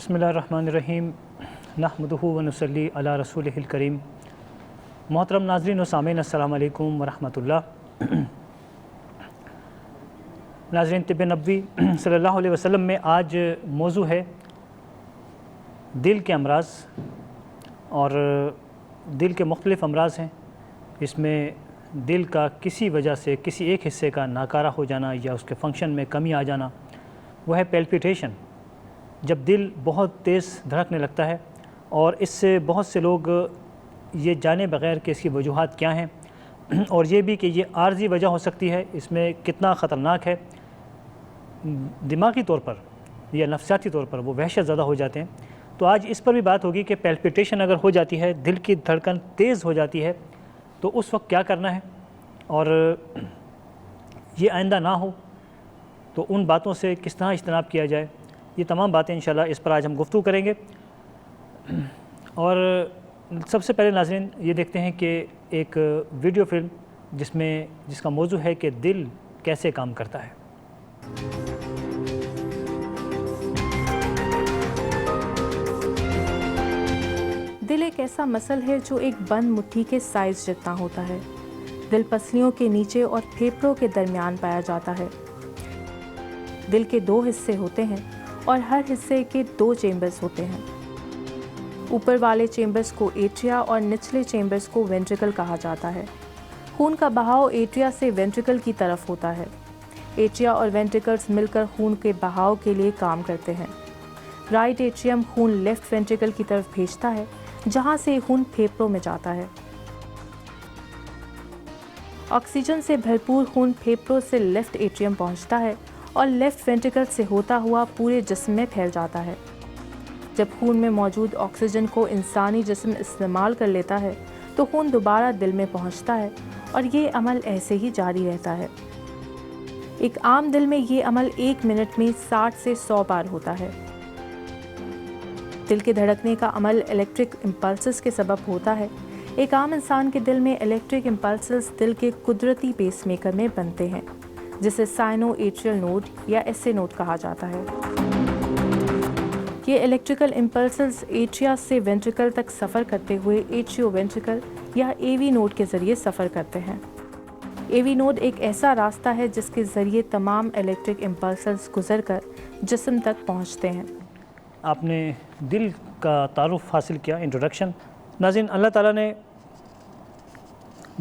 بسم اللہ الرحمن الرحیم نحمدہ و نصلی علی رسولہ الکریم۔ محترم ناظرین و سامعین، السلام علیکم ورحمۃ اللہ۔ ناظرین، طب نبوی صلی اللہ علیہ وسلم میں آج موضوع ہے دل کے امراض، اور دل کے مختلف امراض ہیں۔ اس میں دل کا کسی وجہ سے کسی ایک حصے کا ناکارہ ہو جانا یا اس کے فنکشن میں کمی آ جانا، وہ ہے پیلپیٹیشن۔ جب دل بہت تیز دھڑکنے لگتا ہے، اور اس سے بہت سے لوگ یہ جانے بغیر کہ اس کی وجوہات کیا ہیں، اور یہ بھی کہ یہ عارضی وجہ ہو سکتی ہے، اس میں کتنا خطرناک ہے، دماغی طور پر یا نفسیاتی طور پر وہ وحشت زدہ ہو جاتے ہیں۔ تو آج اس پر بھی بات ہوگی کہ پیلپیٹیشن اگر ہو جاتی ہے، دل کی دھڑکن تیز ہو جاتی ہے، تو اس وقت کیا کرنا ہے، اور یہ آئندہ نہ ہو تو ان باتوں سے کس طرح اجتناب کیا جائے۔ یہ تمام باتیں انشاءاللہ اس پر آج ہم گفتگو کریں گے۔ اور سب سے پہلے ناظرین یہ دیکھتے ہیں کہ ایک ویڈیو فلم جس کا موضوع ہے کہ دل کیسے کام کرتا ہے۔ دل ایک ایسا مسل ہے جو ایک بند مٹھی کے سائز جتنا ہوتا ہے۔ دل پسلیوں کے نیچے اور پھیپھڑوں کے درمیان پایا جاتا ہے۔ دل کے 2 حصے ہوتے ہیں اور ہر حصے کے 2 چیمبرز ہوتے ہیں۔ اوپر والے چیمبرز کو ایٹریا اور نچلے چیمبرز کو وینٹریکل کہا جاتا ہے۔ خون کا بہاؤ ایٹریا سے وینٹریکل کی طرف ہوتا ہے۔ ایٹریا اور وینٹریکلز مل کر خون کے بہاؤ کے لیے کام کرتے ہیں۔ رائٹ ایٹریم خون لیفٹ وینٹریکل کی طرف بھیجتا ہے، جہاں سے خون پھیپھڑوں میں جاتا ہے۔ آکسیجن سے بھرپور خون پھیپھڑوں سے لیفٹ ایٹریم پہنچتا ہے اور لیفٹ وینٹریکل سے ہوتا ہوا پورے جسم میں پھیل جاتا ہے۔ جب خون میں موجود آکسیجن کو انسانی جسم استعمال کر لیتا ہے تو خون دوبارہ دل میں پہنچتا ہے، اور یہ عمل ایسے ہی جاری رہتا ہے۔ ایک عام دل میں یہ عمل 1 منٹ میں 60 سے 100 بار ہوتا ہے۔ دل کے دھڑکنے کا عمل الیکٹرک امپلسز کے سبب ہوتا ہے۔ ایک عام انسان کے دل میں الیکٹرک امپلسز دل کے قدرتی پیس میکر میں بنتے ہیں، جسے سائنو ایٹریل نوڈ یا ایس اے نوڈ کہا جاتا ہے۔ یہ الیکٹریکل امپلسز ایٹریا سے وینٹریکل تک سفر کرتے ہوئے ایٹریو وینٹریکل یا اے وی نوڈ کے ذریعے سفر کرتے ہیں۔ اے وی نوڈ ایک ایسا راستہ ہے جس کے ذریعے تمام الیکٹرک امپلسز گزر کر جسم تک پہنچتے ہیں۔ آپ نے دل کا تعارف حاصل کیا، انٹروڈکشن۔ ناظرین، اللہ تعالیٰ نے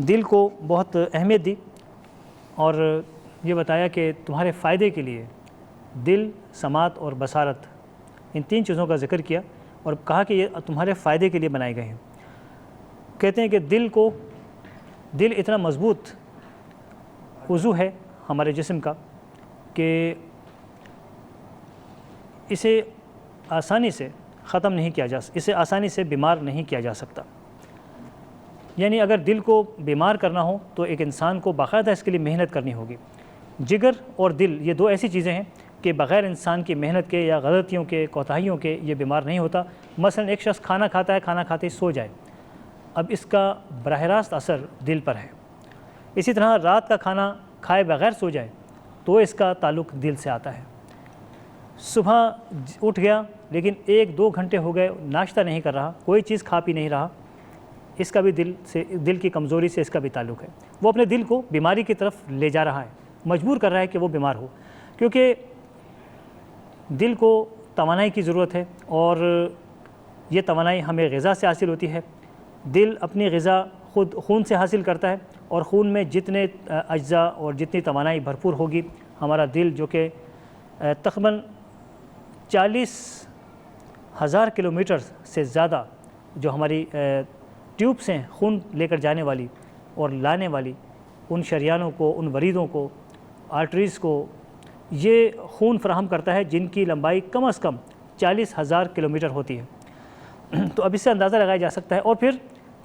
دل کو بہت اہمیت دی، اور یہ بتایا کہ تمہارے فائدے کے لیے دل، سماعت اور بصارت، ان 3 چیزوں کا ذکر کیا، اور کہا کہ یہ تمہارے فائدے کے لیے بنائے گئے ہیں۔ کہتے ہیں کہ دل اتنا مضبوط عضو ہے ہمارے جسم کا کہ اسے آسانی سے ختم نہیں کیا اسے آسانی سے بیمار نہیں کیا جا سکتا۔ یعنی اگر دل کو بیمار کرنا ہو تو ایک انسان کو باقاعدہ اس کے لیے محنت کرنی ہوگی۔ جگر اور دل، یہ 2 ایسی چیزیں ہیں کہ بغیر انسان کی محنت کے یا غلطیوں کے، کوتاہیوں کے یہ بیمار نہیں ہوتا۔ مثلا ایک شخص کھانا کھاتا ہے، کھانا کھاتے ہی سو جائے، اب اس کا براہ راست اثر دل پر ہے۔ اسی طرح رات کا کھانا کھائے بغیر سو جائے تو اس کا تعلق دل سے آتا ہے۔ صبح اٹھ گیا لیکن 1-2 گھنٹے ہو گئے ناشتہ نہیں کر رہا، کوئی چیز کھا پی نہیں رہا، اس کا بھی دل کی کمزوری سے اس کا بھی تعلق ہے۔ وہ اپنے دل کو بیماری کی طرف لے جا رہا ہے، مجبور کر رہا ہے کہ وہ بیمار ہو، کیونکہ دل کو توانائی کی ضرورت ہے، اور یہ توانائی ہمیں غذا سے حاصل ہوتی ہے۔ دل اپنی غذا خود خون سے حاصل کرتا ہے، اور خون میں جتنے اجزاء اور جتنی توانائی بھرپور ہوگی، ہمارا دل جو کہ تقریباً 40,000 کلومیٹر سے زیادہ جو ہماری ٹیوبس ہیں خون لے کر جانے والی اور لانے والی، ان شریانوں کو، ان وریدوں کو، آرٹریز کو یہ خون فراہم کرتا ہے، جن کی لمبائی کم از کم 40,000 کلومیٹر ہوتی ہے۔ تو اب اس سے اندازہ لگایا جا سکتا ہے، اور پھر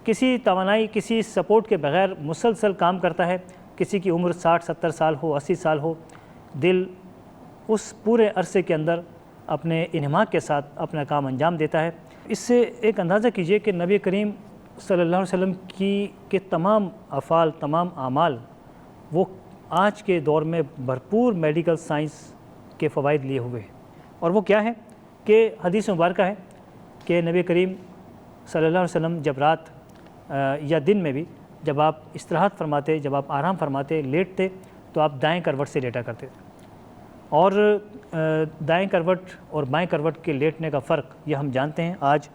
کسی توانائی، کسی سپورٹ کے بغیر مسلسل کام کرتا ہے۔ کسی کی عمر 60-70 سال ہو، 80 سال ہو، دل اس پورے عرصے کے اندر اپنے انہماک کے ساتھ اپنا کام انجام دیتا ہے۔ اس سے ایک اندازہ کیجئے کہ نبی کریم صلی اللہ علیہ وسلم کے تمام افعال، تمام اعمال، وہ آج کے دور میں بھرپور میڈیکل سائنس کے فوائد لیے ہوئے ہیں، اور وہ کیا ہے کہ حدیث مبارکہ ہے کہ نبی کریم صلی اللہ علیہ وسلم جب رات یا دن میں بھی جب آپ استراحت فرماتے، جب آپ آرام فرماتے، لیٹتے، تو آپ دائیں کروٹ سے لیٹا کرتے تھے۔ اور دائیں کروٹ اور بائیں کروٹ کے لیٹنے کا فرق یہ ہم جانتے ہیں۔ آج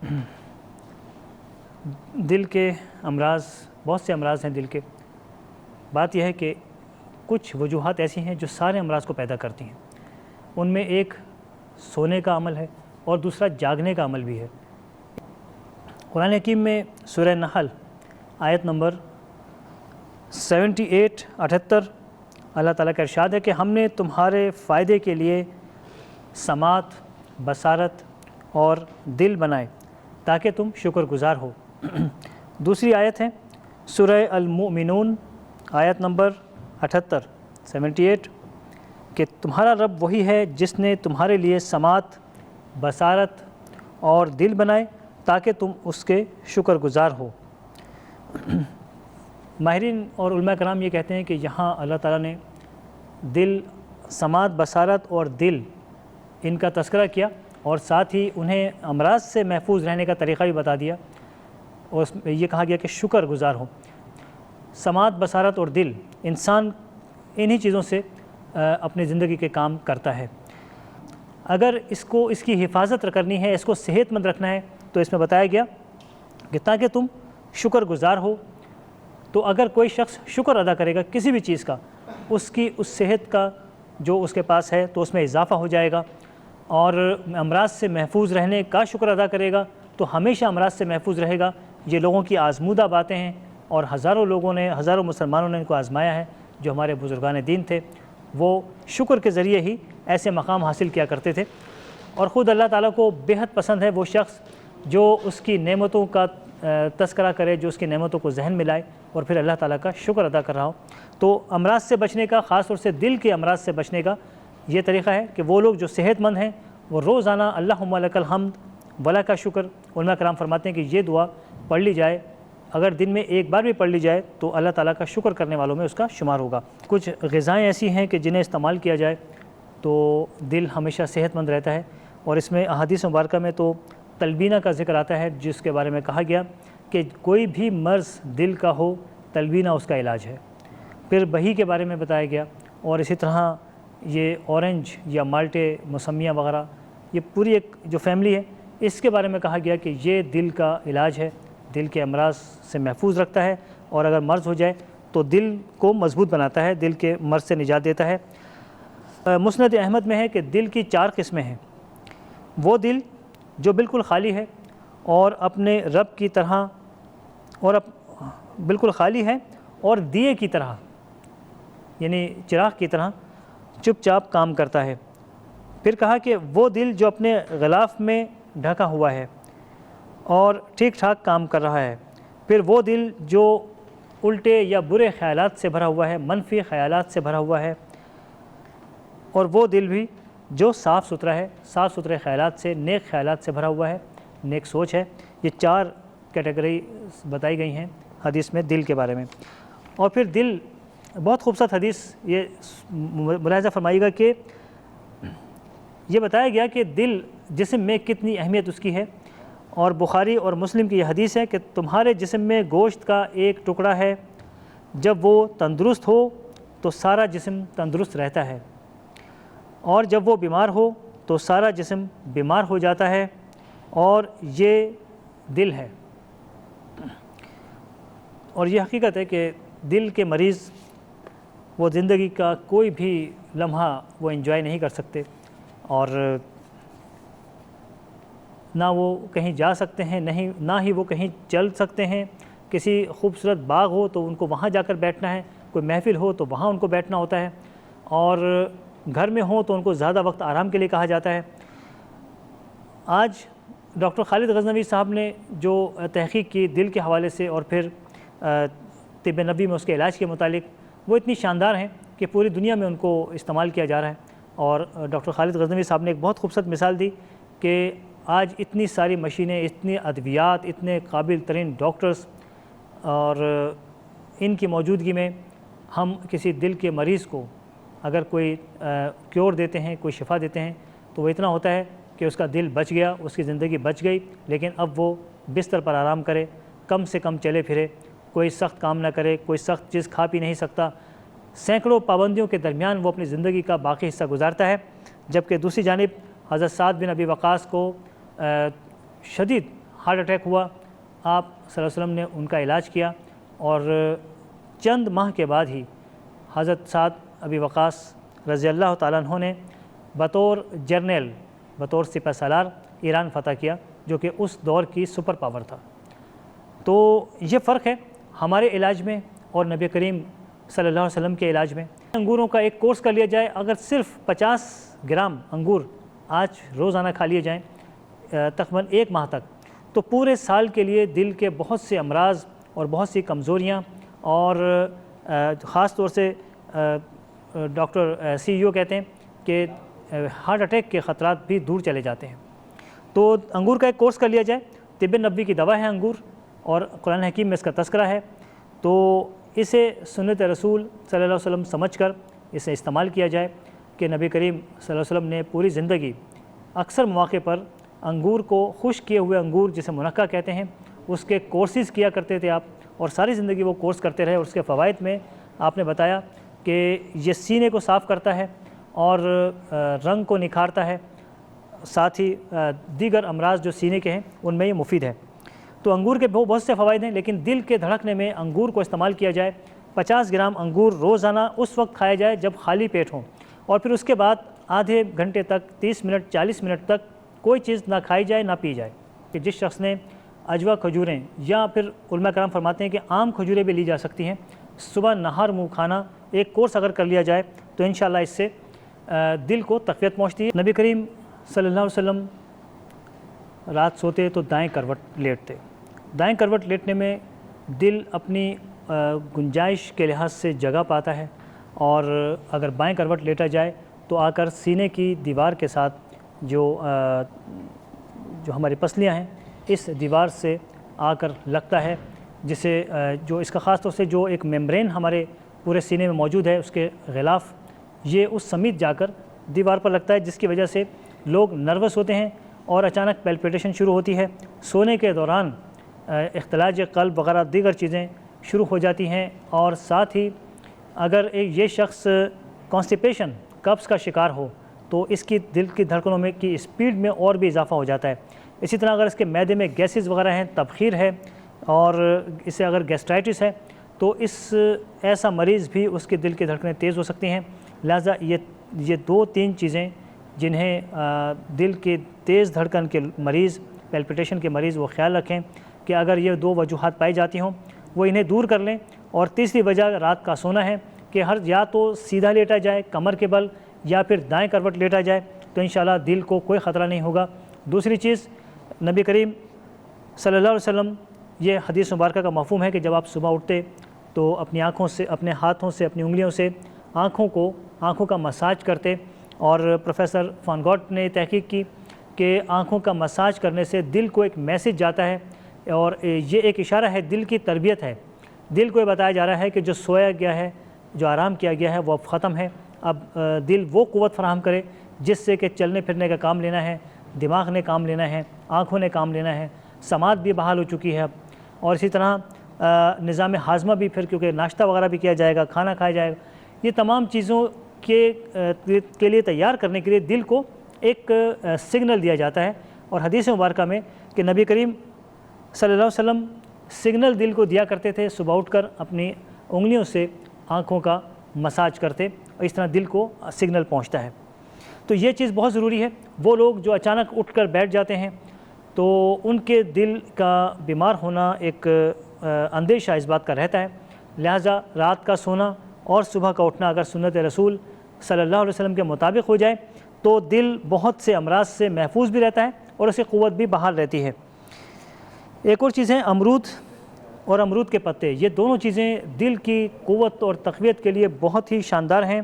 دل کے امراض، بہت سے امراض ہیں دل کے۔ بات یہ ہے کہ کچھ وجوہات ایسی ہیں جو سارے امراض کو پیدا کرتی ہیں۔ ان میں ایک سونے کا عمل ہے اور دوسرا جاگنے کا عمل بھی ہے۔ قرآن حکیم میں سورہ نحل آیت نمبر 78 اللہ تعالیٰ کا ارشاد ہے کہ ہم نے تمہارے فائدے کے لیے سماعت، بصارت اور دل بنائے تاکہ تم شکر گزار ہو۔ دوسری آیت ہے سورہ المؤمنون آیت نمبر 78 کہ تمہارا رب وہی ہے جس نے تمہارے لیے سماعت، بصارت اور دل بنائے تاکہ تم اس کے شکر گزار ہو۔ ماہرین اور علماء کرام یہ کہتے ہیں کہ یہاں اللہ تعالیٰ نے دل، سماعت، بصارت اور دل ان کا تذکرہ کیا اور ساتھ ہی انہیں امراض سے محفوظ رہنے کا طریقہ بھی بتا دیا، اور اس میں یہ کہا گیا کہ شکر گزار ہو۔ سماعت، بصارت اور دل، انسان انہی چیزوں سے اپنی زندگی کے کام کرتا ہے۔ اگر اس کی حفاظت کرنی ہے، اس کو صحت مند رکھنا ہے، تو اس میں بتایا گیا کہ تاکہ تم شکر گزار ہو۔ تو اگر کوئی شخص شکر ادا کرے گا کسی بھی چیز کا، اس صحت کا جو اس کے پاس ہے تو اس میں اضافہ ہو جائے گا، اور امراض سے محفوظ رہنے کا شکر ادا کرے گا تو ہمیشہ امراض سے محفوظ رہے گا۔ یہ لوگوں کی آزمودہ باتیں ہیں، اور ہزاروں مسلمانوں نے ان کو آزمایا ہے۔ جو ہمارے بزرگان دین تھے وہ شکر کے ذریعے ہی ایسے مقام حاصل کیا کرتے تھے، اور خود اللہ تعالیٰ کو بےحد پسند ہے وہ شخص جو اس کی نعمتوں کا تذکرہ کرے، جو اس کی نعمتوں کو ذہن میں لائے اور پھر اللہ تعالیٰ کا شکر ادا کر رہا ہو۔ تو امراض سے بچنے کا، خاص طور سے دل کے امراض سے بچنے کا یہ طریقہ ہے کہ وہ لوگ جو صحت مند ہیں وہ روزانہ اللہم لک الحمد ولک شکر، علماء کرام فرماتے ہیں کہ یہ دعا پڑھ لی جائے، اگر دن میں ایک بار بھی پڑھ لی جائے تو اللہ تعالیٰ کا شکر کرنے والوں میں اس کا شمار ہوگا۔ کچھ غذائیں ایسی ہیں کہ جنہیں استعمال کیا جائے تو دل ہمیشہ صحت مند رہتا ہے، اور اس میں احادیث مبارکہ میں تو تلبینہ کا ذکر آتا ہے، جس کے بارے میں کہا گیا کہ کوئی بھی مرض دل کا ہو، تلبینہ اس کا علاج ہے۔ پھر بہی کے بارے میں بتایا گیا، اور اسی طرح یہ اورنج یا مالٹے، موسمیاں وغیرہ، یہ پوری ایک جو فیملی ہے، اس کے بارے میں کہا گیا کہ یہ دل کا علاج ہے، دل کے امراض سے محفوظ رکھتا ہے، اور اگر مرض ہو جائے تو دل کو مضبوط بناتا ہے، دل کے مرض سے نجات دیتا ہے۔ مسند احمد میں ہے کہ دل کی 4 قسمیں ہیں۔ وہ دل جو بالکل خالی ہے اور اپنے رب کی طرح، اور بالکل خالی ہے اور دیے کی طرح، یعنی چراغ کی طرح چپ چاپ کام کرتا ہے۔ پھر کہا کہ وہ دل جو اپنے غلاف میں ڈھکا ہوا ہے اور ٹھیک ٹھاک کام کر رہا ہے۔ پھر وہ دل جو الٹے یا برے خیالات سے بھرا ہوا ہے، منفی خیالات سے بھرا ہوا ہے، اور وہ دل بھی جو صاف ستھرا ہے، صاف ستھرے خیالات سے، نیک خیالات سے بھرا ہوا ہے، نیک سوچ ہے۔ یہ 4 کیٹیگری بتائی گئی ہیں حدیث میں دل کے بارے میں۔ اور پھر دل، بہت خوبصورت حدیث، یہ ملاحظہ فرمائیے گا کہ یہ بتایا گیا کہ دل، جسم میں کتنی اہمیت اس کی ہے، اور بخاری اور مسلم کی یہ حدیث ہے کہ تمہارے جسم میں گوشت کا ایک ٹکڑا ہے، جب وہ تندرست ہو تو سارا جسم تندرست رہتا ہے، اور جب وہ بیمار ہو تو سارا جسم بیمار ہو جاتا ہے، اور یہ دل ہے۔ اور یہ حقیقت ہے کہ دل کے مریض وہ زندگی کا کوئی بھی لمحہ وہ انجوائے نہیں کر سکتے، اور نہ وہ کہیں جا سکتے ہیں، نہ ہی وہ کہیں چل سکتے ہیں۔ کسی خوبصورت باغ ہو تو ان کو وہاں جا کر بیٹھنا ہے، کوئی محفل ہو تو وہاں ان کو بیٹھنا ہوتا ہے، اور گھر میں ہوں تو ان کو زیادہ وقت آرام کے لیے کہا جاتا ہے۔ آج ڈاکٹر خالد غزنوی صاحب نے جو تحقیق کی دل کے حوالے سے، اور پھر طب نبوی میں اس کے علاج کے متعلق، وہ اتنی شاندار ہیں کہ پوری دنیا میں ان کو استعمال کیا جا رہا ہے۔ اور ڈاکٹر خالد غزنوی صاحب نے ایک بہت خوبصورت مثال دی کہ آج اتنی ساری مشینیں، اتنی ادویات، اتنے قابل ترین ڈاکٹرز، اور ان کی موجودگی میں ہم کسی دل کے مریض کو اگر کوئی کیور دیتے ہیں، کوئی شفا دیتے ہیں، تو وہ اتنا ہوتا ہے کہ کہ اس کا دل بچ گیا، اس کی زندگی بچ گئی، لیکن اب وہ بستر پر آرام کرے، کم سے کم چلے پھرے، کوئی سخت کام نہ کرے، کوئی سخت چیز کھا پی نہیں سکتا، سینکڑوں پابندیوں کے درمیان وہ اپنی زندگی کا باقی حصہ گزارتا ہے۔ جبکہ دوسری جانب حضرت سعد بن ابی وقاص کو شدید ہارٹ اٹیک ہوا، آپ صلی اللہ علیہ وسلم نے ان کا علاج کیا، اور چند ماہ کے بعد ہی حضرت سعد ابی وقاص رضی اللہ تعالیٰ عنہ نے بطور جرنیل، بطور سپہ سالار ایران فتح کیا، جو کہ اس دور کی سپر پاور تھا۔ تو یہ فرق ہے ہمارے علاج میں اور نبی کریم صلی اللہ علیہ وسلم کے علاج میں۔ انگوروں کا ایک کورس کر لیا جائے، اگر صرف 50 گرام انگور آج روزانہ کھا لیے جائیں تقریباً 1 ماہ تک، تو پورے سال کے لیے دل کے بہت سے امراض اور بہت سی کمزوریاں، اور خاص طور سے ڈاکٹر CEO کہتے ہیں کہ ہارٹ اٹیک کے خطرات بھی دور چلے جاتے ہیں۔ تو انگور کا ایک کورس کر لیا جائے، طب نبوی کی دوا ہے انگور، اور قرآن حکیم میں اس کا تذکرہ ہے، تو اسے سنت رسول صلی اللہ علیہ وسلم سمجھ کر اسے استعمال کیا جائے کہ نبی کریم صلی اللہ علیہ وسلم نے پوری زندگی اکثر مواقع پر انگور کو، خشک کیے ہوئے انگور جسے منقع کہتے ہیں، اس کے کورسز کیا کرتے تھے آپ، اور ساری زندگی وہ کورس کرتے رہے، اور اس کے فوائد میں آپ نے بتایا کہ یہ سینے کو صاف کرتا ہے اور رنگ کو نکھارتا ہے، ساتھ ہی دیگر امراض جو سینے کے ہیں ان میں یہ مفید ہے۔ تو انگور کے بہت سے فوائد ہیں، لیکن دل کے دھڑکنے میں انگور کو استعمال کیا جائے۔ 50 گرام انگور روزانہ اس وقت کھایا جائے جب خالی پیٹ ہوں، اور پھر اس کے بعد آدھے گھنٹے تک، 30 منٹ 40 منٹ تک کوئی چیز نہ کھائی جائے نہ پی جائے۔ کہ جس شخص نے اجوا کھجوریں، یا پھر علماء کرام فرماتے ہیں کہ عام کھجوریں بھی لی جا سکتی ہیں، صبح نہار منہ کھانا ایک کورس اگر کر لیا جائے تو انشاءاللہ اس سے دل کو تقویت پہنچتی ہے۔ نبی کریم صلی اللہ علیہ وسلم رات سوتے تو دائیں کروٹ لیٹتے۔ دائیں کروٹ لیٹنے میں دل اپنی گنجائش کے لحاظ سے جگہ پاتا ہے، اور اگر بائیں کروٹ لیٹا جائے تو آ کر سینے کی دیوار کے ساتھ جو ہماری پسلیاں ہیں اس دیوار سے آ کر لگتا ہے، جسے جو اس کا خاص طور سے جو ایک میمبرین ہمارے پورے سینے میں موجود ہے، اس کے غلاف یہ اس سمیت جا کر دیوار پر لگتا ہے، جس کی وجہ سے لوگ نروس ہوتے ہیں اور اچانک پیلپیٹیشن شروع ہوتی ہے، سونے کے دوران اختلاج قلب وغیرہ دیگر چیزیں شروع ہو جاتی ہیں، اور ساتھ ہی اگر یہ شخص کانسٹیپیشن، قبض کا شکار ہو تو اس کی دل کی دھڑکنوں میں کی اسپیڈ میں اور بھی اضافہ ہو جاتا ہے۔ اسی طرح اگر اس کے معدے میں گیسز وغیرہ ہیں، تبخیر ہے، اور اسے اگر گیسٹرائٹس ہے تو ایسا مریض بھی اس کے دل کی دھڑکنیں تیز ہو سکتی ہیں۔ لہٰذا یہ 2-3 چیزیں جنہیں دل کے تیز دھڑکن کے مریض، پیلپیٹیشن کے مریض وہ خیال رکھیں کہ اگر یہ 2 وجوہات پائی جاتی ہوں وہ انہیں دور کر لیں۔ اور تیسری وجہ رات کا سونا ہے کہ یا تو سیدھا لیٹا جائے کمر کے بل، یا پھر دائیں کروٹ لیٹا جائے، تو انشاءاللہ دل کو کوئی خطرہ نہیں ہوگا۔ دوسری چیز، نبی کریم صلی اللہ علیہ وسلم، یہ حدیث مبارکہ کا مفہوم ہے کہ جب آپ صبح اٹھتے تو اپنی آنکھوں سے، اپنے ہاتھوں سے، اپنی انگلیوں سے آنکھوں کا مساج کرتے، اور پروفیسر فان گاٹ نے تحقیق کی کہ آنکھوں کا مساج کرنے سے دل کو ایک میسج جاتا ہے، اور یہ ایک اشارہ ہے، دل کی تربیت ہے۔ دل کو یہ بتایا جا رہا ہے کہ جو سویا گیا ہے، جو آرام کیا گیا ہے وہ اب ختم ہے، اب دل وہ قوت فراہم کرے جس سے کہ چلنے پھرنے کا کام لینا ہے، دماغ نے کام لینا ہے، آنکھوں نے کام لینا ہے، سماعت بھی بحال ہو چکی ہے اب، اور اسی طرح نظام ہاضمہ بھی، پھر کیونکہ ناشتہ وغیرہ بھی کیا جائے گا، کھانا کھایا جائے گا، یہ تمام چیزوں کے لیے تیار کرنے کے لیے دل کو ایک سگنل دیا جاتا ہے۔ اور حدیث مبارکہ میں کہ نبی کریم صلی اللہ علیہ وسلم سگنل دل کو دیا کرتے تھے، صبح اٹھ کر اپنی انگلیوں سے آنکھوں کا مساج کرتے، اور اس طرح دل کو سگنل پہنچتا ہے۔ تو یہ چیز بہت ضروری ہے۔ وہ لوگ جو اچانک اٹھ کر بیٹھ جاتے ہیں تو ان کے دل کا بیمار ہونا ایک اندیشہ اس بات کا رہتا ہے، لہٰذا رات کا سونا اور صبح کا اٹھنا اگر سنت رسول صلی اللہ علیہ وسلم کے مطابق ہو جائے تو دل بہت سے امراض سے محفوظ بھی رہتا ہے اور اسے قوت بھی بحال رہتی ہے۔ ایک اور چیز ہے امرود اور امرود کے پتے، یہ دونوں چیزیں دل کی قوت اور تقویت کے لیے بہت ہی شاندار ہیں۔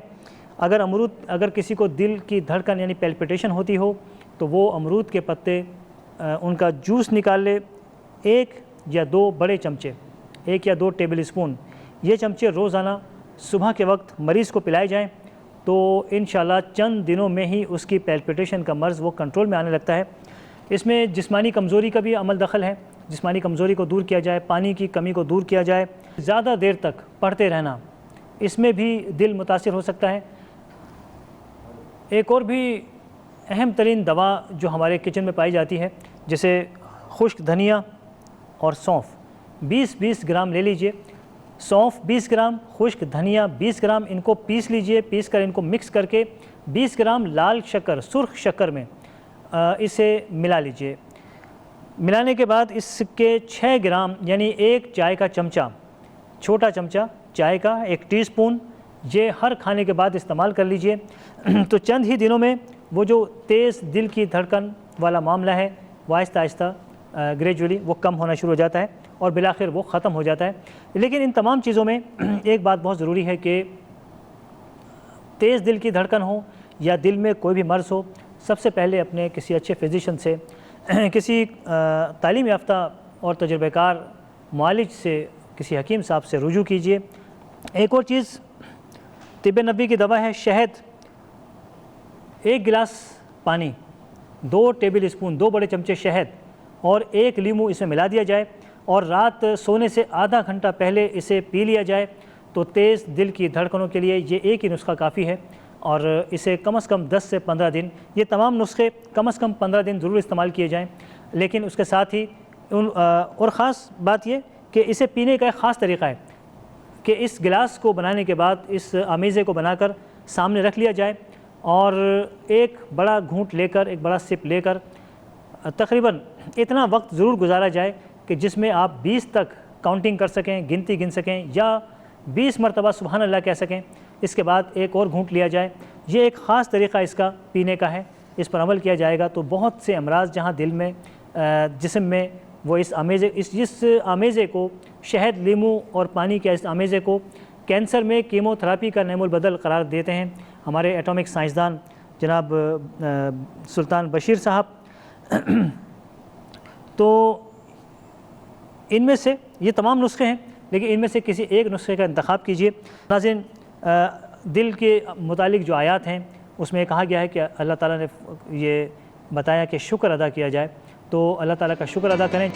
اگر کسی کو دل کی دھڑکن یعنی پیلپیٹیشن ہوتی ہو تو وہ امرود کے پتے ان کا جوس نکال لے، 1 یا 2 بڑے چمچے، 1 یا 2 ٹیبل اسپون، یہ چمچے روزانہ صبح کے وقت مریض کو پلائے جائیں تو انشاءاللہ چند دنوں میں ہی اس کی پیلپیٹیشن کا مرض وہ کنٹرول میں آنے لگتا ہے۔ اس میں جسمانی کمزوری کا بھی عمل دخل ہے، جسمانی کمزوری کو دور کیا جائے، پانی کی کمی کو دور کیا جائے، زیادہ دیر تک پڑھتے رہنا، اس میں بھی دل متاثر ہو سکتا ہے۔ ایک اور بھی اہم ترین دوا جو ہمارے کچن میں پائی جاتی ہے، جیسے خشک دھنیا اور سونف، 20-20 گرام لے لیجئے، سونف 20 گرام، خشک دھنیا 20 گرام، ان کو پیس لیجئے، پیس کر ان کو مکس کر کے 20 گرام لال شکر، سرخ شکر میں اسے ملا لیجئے۔ ملانے کے بعد اس کے 6 گرام یعنی 1 چائے کا چمچہ، چھوٹا چمچہ چائے کا، 1 ٹی اسپون، یہ ہر کھانے کے بعد استعمال کر لیجئے۔ تو چند ہی دنوں میں وہ جو تیز دل کی دھڑکن والا معاملہ ہے وہ آہستہ آہستہ گریجولی وہ کم ہونا شروع ہو جاتا ہے اور بالآخر وہ ختم ہو جاتا ہے۔ لیکن ان تمام چیزوں میں ایک بات بہت ضروری ہے کہ تیز دل کی دھڑکن ہو یا دل میں کوئی بھی مرض ہو، سب سے پہلے اپنے کسی اچھے فزیشین سے، کسی تعلیم یافتہ اور تجربہ کار معالج سے، کسی حکیم صاحب سے رجوع کیجیے۔ ایک اور چیز طب نبوی کی دوا ہے شہد، 1 گلاس پانی، 2 ٹیبل اسپون، 2 بڑے چمچے شہد اور 1 لیمو اس میں ملا دیا جائے اور رات سونے سے آدھا گھنٹہ پہلے اسے پی لیا جائے تو تیز دل کی دھڑکنوں کے لیے یہ ایک ہی نسخہ کافی ہے، اور اسے کم از کم 10 سے 15 دن، یہ تمام نسخے کم از کم 15 دن ضرور استعمال کیے جائیں۔ لیکن اس کے ساتھ ہی اور خاص بات یہ کہ اسے پینے کا ایک خاص طریقہ ہے کہ اس گلاس کو بنانے کے بعد اس آمیزے کو بنا کر سامنے رکھ لیا جائے اور ایک بڑا گھونٹ لے کر، ایک بڑا سپ لے کر تقریباً اتنا وقت ضرور گزارا جائے کہ جس میں آپ 20 تک کاؤنٹنگ کر سکیں، گنتی گن سکیں یا 20 مرتبہ سبحان اللہ کہہ سکیں۔ اس کے بعد ایک اور گھونٹ لیا جائے۔ یہ ایک خاص طریقہ اس کا پینے کا ہے، اس پر عمل کیا جائے گا تو بہت سے امراض جہاں دل میں، جسم میں، وہ اس آمیزے کو، شہد، لیمو اور پانی کے اس آمیزے کو کینسر میں کیمو تھراپی کا نعم البدل قرار دیتے ہیں ہمارے ایٹامک سائنسدان جناب سلطان بشیر صاحب۔ تو ان میں سے یہ تمام نسخے ہیں، لیکن ان میں سے کسی ایک نسخے کا انتخاب کیجیے۔ ناظرین، دل کے متعلق جو آیات ہیں اس میں کہا گیا ہے کہ اللہ تعالیٰ نے یہ بتایا کہ شکر ادا کیا جائے، تو اللہ تعالیٰ کا شکر ادا کریں۔